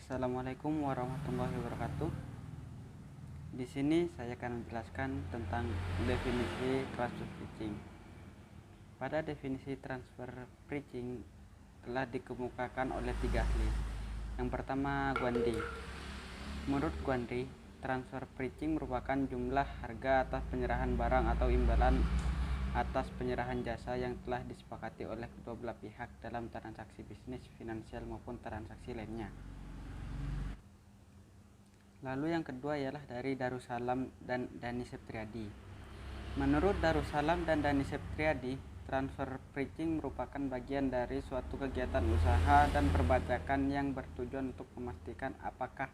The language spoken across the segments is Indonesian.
Assalamualaikum warahmatullahi wabarakatuh. Di sini saya akan menjelaskan tentang definisi transfer pricing. Pada definisi transfer pricing telah dikemukakan oleh 3 ahli. Yang pertama, Guandi. Menurut Guandi, transfer pricing merupakan jumlah harga atas penyerahan barang atau imbalan atas penyerahan jasa yang telah disepakati oleh kedua belah pihak dalam transaksi bisnis, finansial maupun transaksi lainnya. Lalu yang kedua ialah dari Darussalam dan Dani Septriadi. Menurut Darussalam dan Dani Septriadi, transfer pricing merupakan bagian dari suatu kegiatan usaha dan perpajakan yang bertujuan untuk memastikan apakah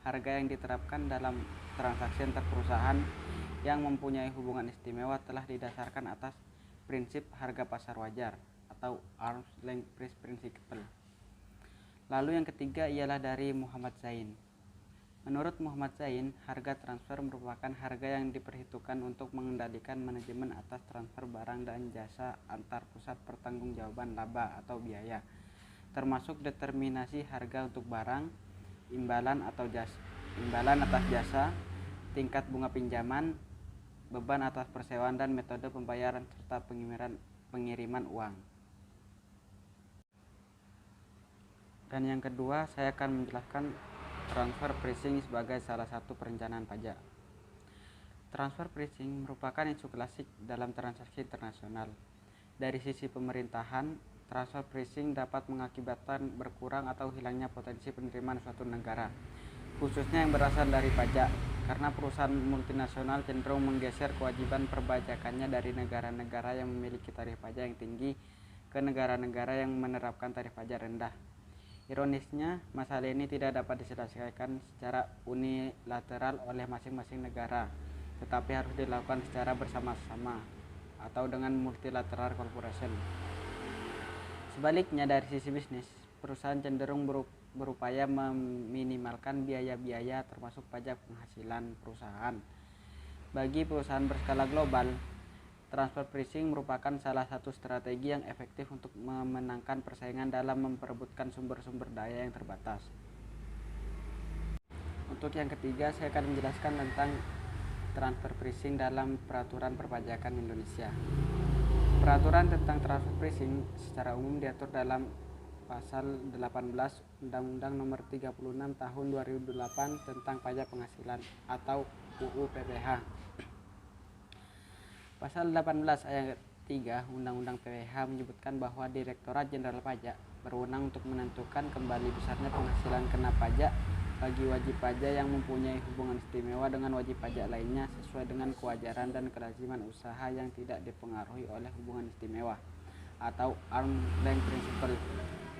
harga yang diterapkan dalam transaksi antar perusahaan yang mempunyai hubungan istimewa telah didasarkan atas prinsip harga pasar wajar atau arm's length price principle. Lalu yang ketiga ialah dari Muhammad Zain. Menurut Muhammad Zain, harga transfer merupakan harga yang diperhitungkan untuk mengendalikan manajemen atas transfer barang dan jasa antar pusat pertanggungjawaban laba atau biaya, termasuk determinasi harga untuk barang, imbalan atas jasa, tingkat bunga pinjaman, beban atas persewaan dan metode pembayaran serta pengiriman uang. Dan yang kedua, saya akan menjelaskan transfer pricing sebagai salah satu perencanaan pajak. Transfer pricing merupakan isu klasik dalam transaksi internasional. Dari sisi pemerintahan, transfer pricing dapat mengakibatkan berkurang atau hilangnya potensi penerimaan suatu negara, khususnya yang berasal dari pajak, karena perusahaan multinasional cenderung menggeser kewajiban perpajakannya dari negara-negara yang memiliki tarif pajak yang tinggi ke negara-negara yang menerapkan tarif pajak rendah. Ironisnya, masalah ini tidak dapat diselesaikan secara unilateral oleh masing-masing negara, tetapi harus dilakukan secara bersama-sama atau dengan multilateral cooperation. Sebaliknya, dari sisi bisnis, perusahaan cenderung berupaya meminimalkan biaya-biaya termasuk pajak penghasilan perusahaan. Bagi perusahaan berskala global, transfer pricing merupakan salah satu strategi yang efektif untuk memenangkan persaingan dalam memperebutkan sumber-sumber daya yang terbatas. Untuk yang ketiga, saya akan menjelaskan tentang transfer pricing dalam peraturan perpajakan Indonesia. Peraturan tentang transfer pricing secara umum diatur dalam Pasal 18 Undang-Undang Nomor 36 Tahun 2008 tentang Pajak Penghasilan atau UU PPH. Pasal 18 ayat 3 Undang-Undang PPH menyebutkan bahwa Direktorat Jenderal Pajak berwenang untuk menentukan kembali besarnya penghasilan kena pajak bagi wajib pajak yang mempunyai hubungan istimewa dengan wajib pajak lainnya sesuai dengan kewajaran dan kelaziman usaha yang tidak dipengaruhi oleh hubungan istimewa atau arm's length principle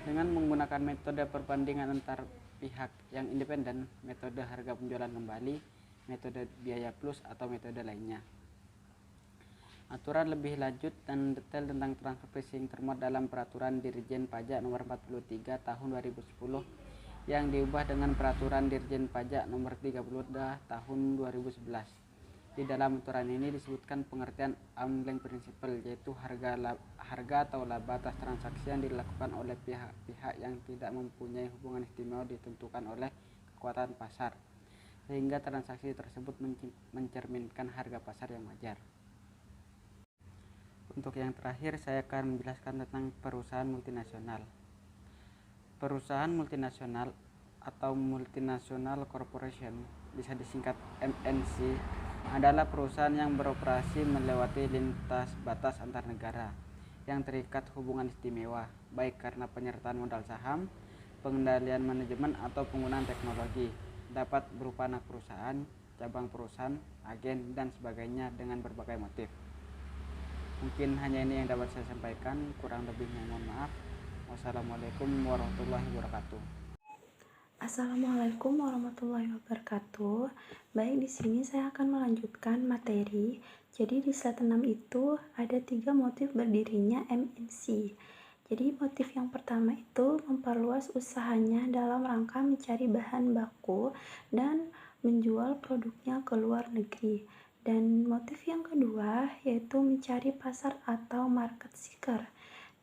dengan menggunakan metode perbandingan antar pihak yang independen, metode harga penjualan kembali, metode biaya plus atau metode lainnya. Aturan lebih lanjut dan detail tentang transfer pricing termuat dalam Peraturan Dirjen Pajak Nomor 43 Tahun 2010 yang diubah dengan Peraturan Dirjen Pajak Nomor 32 Tahun 2011. Di dalam aturan ini disebutkan pengertian arm's length principle, yaitu harga atau laba atas transaksi yang dilakukan oleh pihak-pihak yang tidak mempunyai hubungan istimewa ditentukan oleh kekuatan pasar, sehingga transaksi tersebut mencerminkan harga pasar yang wajar. Untuk yang terakhir, saya akan menjelaskan tentang perusahaan multinasional. Perusahaan multinasional atau multinational corporation, bisa disingkat MNC, adalah perusahaan yang beroperasi melewati lintas batas antar negara yang terikat hubungan istimewa, baik karena penyertaan modal saham, pengendalian manajemen atau penggunaan teknologi. Dapat berupa anak perusahaan, cabang perusahaan, agen, dan sebagainya dengan berbagai motif. Mungkin hanya ini yang dapat saya sampaikan, kurang lebihnya mohon maaf. Wassalamualaikum warahmatullahi wabarakatuh. Assalamualaikum warahmatullahi wabarakatuh. Baik, di sini saya akan melanjutkan materi. Jadi di slide 6 itu ada 3 motif berdirinya MNC. Jadi motif yang pertama itu memperluas usahanya dalam rangka mencari bahan baku dan menjual produknya ke luar negeri. Dan motif yang kedua yaitu mencari pasar atau market seeker.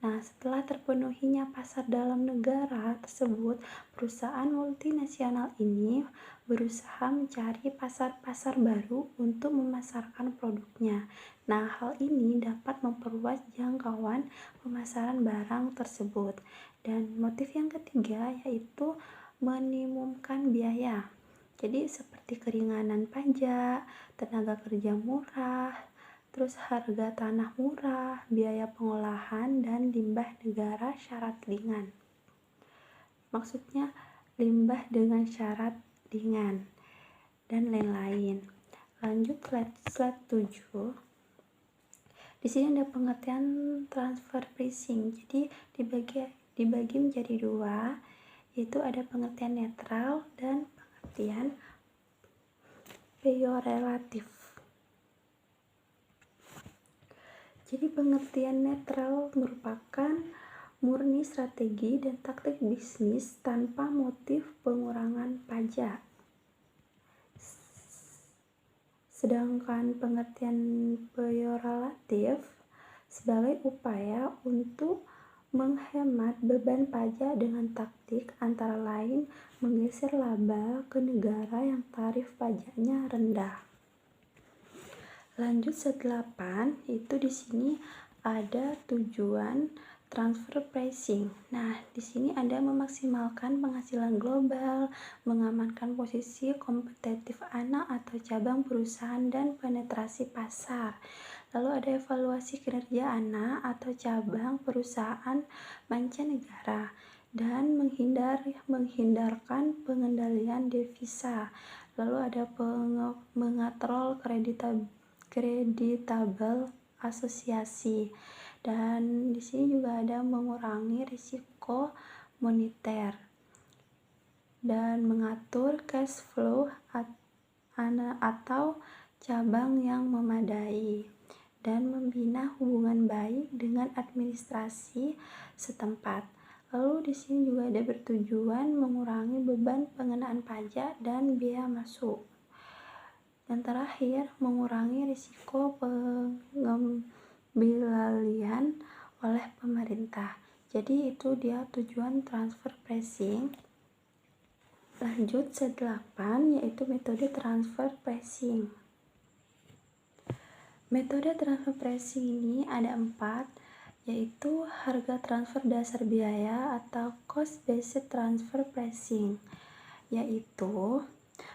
Nah, setelah terpenuhinya pasar dalam negara tersebut, perusahaan multinasional ini berusaha mencari pasar-pasar baru untuk memasarkan produknya. Nah, hal ini dapat memperluas jangkauan pemasaran barang tersebut. Dan motif yang ketiga yaitu minimumkan biaya. Jadi seperti keringanan pajak, tenaga kerja murah, terus harga tanah murah, biaya pengolahan, dan limbah negara syarat ringan. Maksudnya limbah dengan syarat ringan dan lain-lain. Lanjut slide 7. Di sini ada pengertian transfer pricing. Jadi dibagi menjadi dua, yaitu ada pengertian netral dan pengertian peyoratif. Jadi pengertian netral merupakan murni strategi dan taktik bisnis tanpa motif pengurangan pajak. Sedangkan pengertian peyoratif sebagai upaya untuk menghemat beban pajak dengan taktik antara lain menggeser laba ke negara yang tarif pajaknya rendah. Lanjut slide 8, itu di sini ada tujuan transfer pricing. Nah, di sini ada memaksimalkan penghasilan global, mengamankan posisi kompetitif anak atau cabang perusahaan dan penetrasi pasar. Lalu ada evaluasi kinerja anak atau cabang perusahaan mancanegara dan menghindarkan pengendalian devisa. Lalu ada mengatrol kreditable asosiasi, dan di sini juga ada mengurangi risiko moneter dan mengatur cash flow atau cabang yang memadai dan membina hubungan baik dengan administrasi setempat. Lalu di sini juga ada bertujuan mengurangi beban pengenaan pajak dan biaya masuk. Dan terakhir, mengurangi risiko pengambilan oleh pemerintah. Jadi itu dia tujuan transfer pricing. Lanjut slide 8, yaitu metode transfer pricing. Metode transfer pricing ini ada 4, yaitu harga transfer dasar biaya atau cost based transfer pricing, yaitu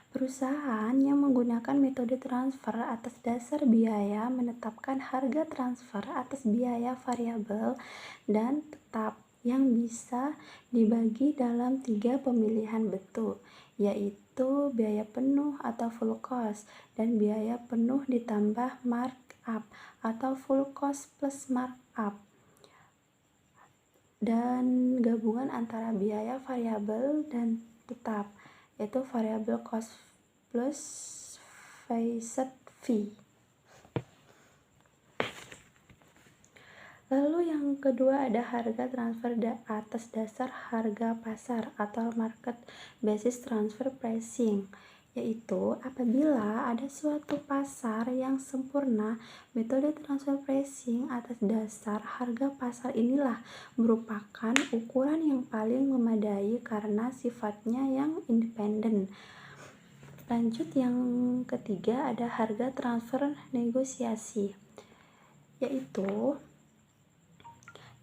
perusahaan yang menggunakan metode transfer atas dasar biaya menetapkan harga transfer atas biaya variabel dan tetap yang bisa dibagi dalam 3 pemilihan bentuk, yaitu biaya penuh atau full cost dan biaya penuh ditambah markup atau full cost plus markup, dan gabungan antara biaya variabel dan tetap, yaitu variable cost plus fixed fee. Lalu yang kedua ada harga transfer atas dasar harga pasar atau market basis transfer pricing, yaitu apabila ada suatu pasar yang sempurna, metode transfer pricing atas dasar harga pasar inilah merupakan ukuran yang paling memadai karena sifatnya yang independen. Lanjut yang ketiga ada harga transfer negosiasi, yaitu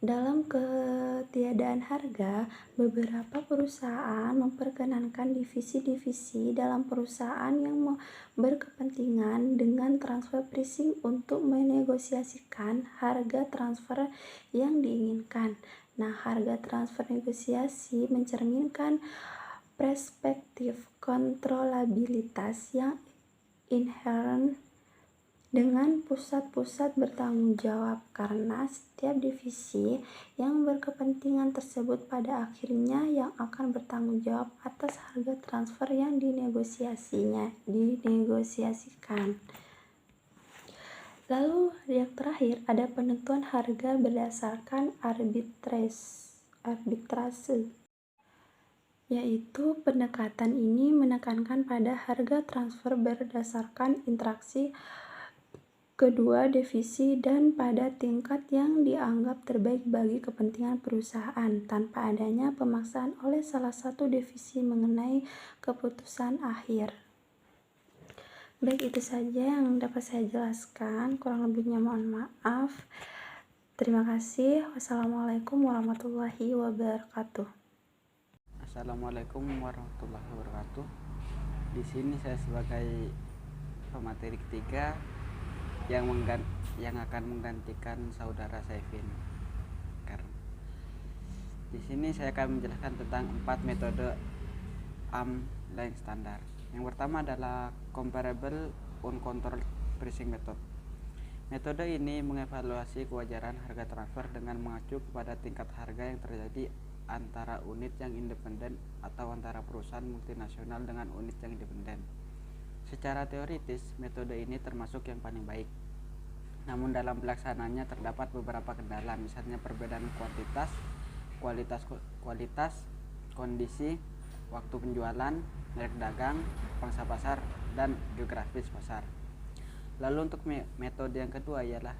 dalam ketiadaan harga, beberapa perusahaan memperkenankan divisi-divisi dalam perusahaan yang berkepentingan dengan transfer pricing untuk menegosiasikan harga transfer yang diinginkan. Nah, harga transfer negosiasi mencerminkan perspektif kontrolabilitas yang inherent dengan pusat-pusat bertanggung jawab, karena setiap divisi yang berkepentingan tersebut pada akhirnya yang akan bertanggung jawab atas harga transfer yang dinegosiasikan. Lalu yang terakhir ada penentuan harga berdasarkan arbitrase, yaitu pendekatan ini menekankan pada harga transfer berdasarkan interaksi kedua divisi dan pada tingkat yang dianggap terbaik bagi kepentingan perusahaan tanpa adanya pemaksaan oleh salah satu divisi mengenai keputusan akhir. Baik, itu saja yang dapat saya jelaskan, kurang lebihnya mohon maaf. Terima kasih. Wassalamualaikum warahmatullahi wabarakatuh. Assalamualaikum warahmatullahi wabarakatuh. Di sini saya sebagai pemateri ketiga yang akan menggantikan saudara Saifin. Di sini saya akan menjelaskan tentang 4 metode laying standar. Yang pertama adalah comparable uncontrolled pricing method. Metode ini mengevaluasi kewajaran harga transfer dengan mengacu kepada tingkat harga yang terjadi antara unit yang independen atau antara perusahaan multinasional dengan unit yang independen. Secara teoritis, metode ini termasuk yang paling baik. Namun dalam pelaksanaannya terdapat beberapa kendala, misalnya perbedaan kualitas, kondisi, waktu penjualan, merek dagang, pangsa pasar, dan geografis pasar. Lalu untuk metode yang kedua ialah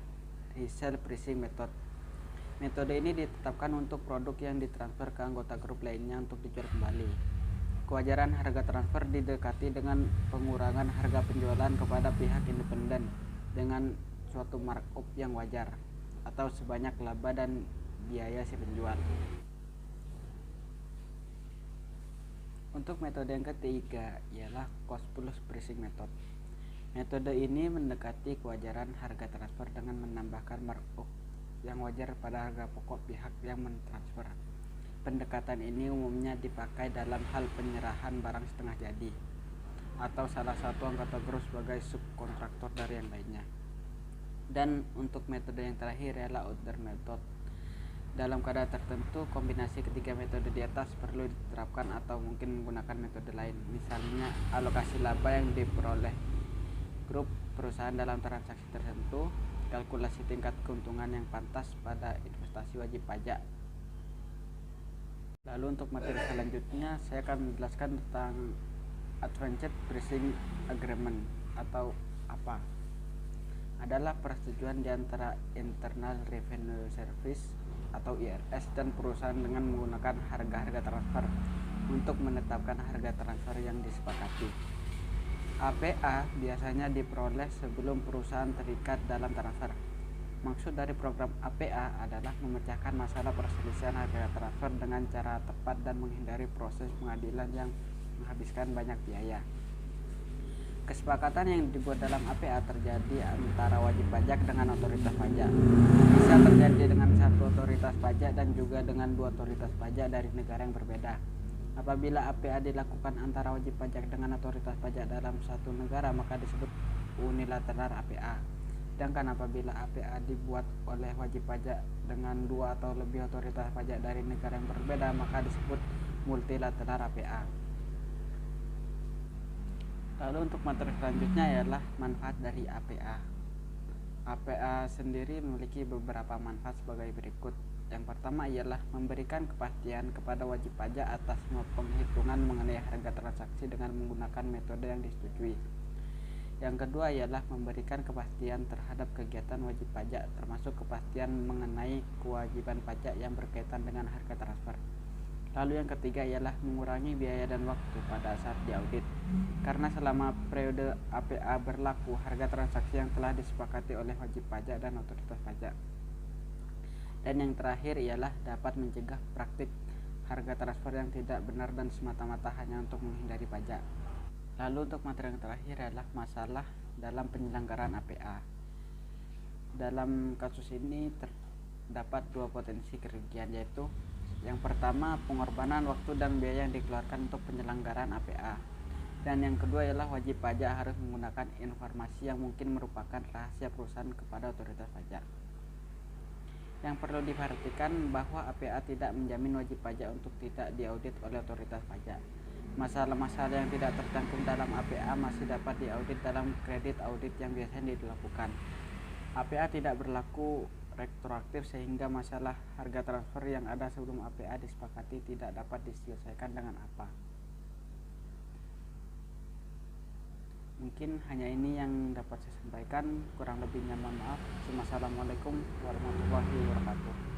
resell pricing method. Metode ini ditetapkan untuk produk yang ditransfer ke anggota grup lainnya untuk dijual kembali. Kewajaran harga transfer didekati dengan pengurangan harga penjualan kepada pihak independen dengan suatu markup yang wajar atau sebanyak laba dan biaya si penjual. Untuk metode yang ketiga ialah cost plus pricing method. Metode ini mendekati kewajaran harga transfer dengan menambahkan markup yang wajar pada harga pokok pihak yang mentransfer. Pendekatan ini umumnya dipakai dalam hal penyerahan barang setengah jadi atau salah satu anggota grup sebagai subkontraktor dari yang lainnya. Dan untuk metode yang terakhir ialah order method. Dalam keadaan tertentu, kombinasi ketiga metode di atas perlu diterapkan atau mungkin menggunakan metode lain, misalnya alokasi laba yang diperoleh grup perusahaan dalam transaksi tertentu, kalkulasi tingkat keuntungan yang pantas pada investasi wajib pajak. Lalu untuk materi selanjutnya saya akan menjelaskan tentang Advanced Pricing Agreement atau apa. Adalah persetujuan di antara Internal Revenue Service atau IRS dan perusahaan dengan menggunakan harga-harga transfer untuk menetapkan harga transfer yang disepakati. APA biasanya diperoleh sebelum perusahaan terikat dalam transfer. Maksud dari program APA adalah memecahkan masalah perselisihan harga transfer dengan cara tepat dan menghindari proses pengadilan yang menghabiskan banyak biaya. Kesepakatan yang dibuat dalam APA terjadi antara wajib pajak dengan otoritas pajak. Bisa terjadi dengan satu otoritas pajak dan juga dengan dua otoritas pajak dari negara yang berbeda. Apabila APA dilakukan antara wajib pajak dengan otoritas pajak dalam satu negara, maka disebut unilateral APA. Sedangkan apabila APA dibuat oleh wajib pajak dengan dua atau lebih otoritas pajak dari negara yang berbeda, maka disebut multilateral APA. Lalu untuk materi selanjutnya ialah manfaat dari APA. APA sendiri memiliki beberapa manfaat sebagai berikut. Yang pertama ialah memberikan kepastian kepada wajib pajak atas semua penghitungan mengenai harga transaksi dengan menggunakan metode yang disetujui. Yang kedua ialah memberikan kepastian terhadap kegiatan wajib pajak, termasuk kepastian mengenai kewajiban pajak yang berkaitan dengan harga transfer. Lalu yang ketiga ialah mengurangi biaya dan waktu pada saat diaudit, karena selama periode APA berlaku, harga transaksi yang telah disepakati oleh wajib pajak dan otoritas pajak. Dan yang terakhir ialah dapat mencegah praktik harga transfer yang tidak benar dan semata-mata hanya untuk menghindari pajak. Lalu untuk materi yang terakhir adalah masalah dalam penyelenggaraan APA. Dalam kasus ini terdapat dua potensi kerugian, yaitu yang pertama pengorbanan waktu dan biaya yang dikeluarkan untuk penyelenggaraan APA. Dan yang kedua ialah wajib pajak harus menggunakan informasi yang mungkin merupakan rahasia perusahaan kepada otoritas pajak. Yang perlu diperhatikan bahwa APA tidak menjamin wajib pajak untuk tidak diaudit oleh otoritas pajak. Masalah-masalah yang tidak tercantum dalam APA masih dapat diaudit dalam kredit audit yang biasanya dilakukan. APA tidak berlaku retroaktif sehingga masalah harga transfer yang ada sebelum APA disepakati tidak dapat diselesaikan dengan apa. Mungkin hanya ini yang dapat saya sampaikan, kurang lebihnya mohon maaf. Wassalamualaikum warahmatullahi wabarakatuh.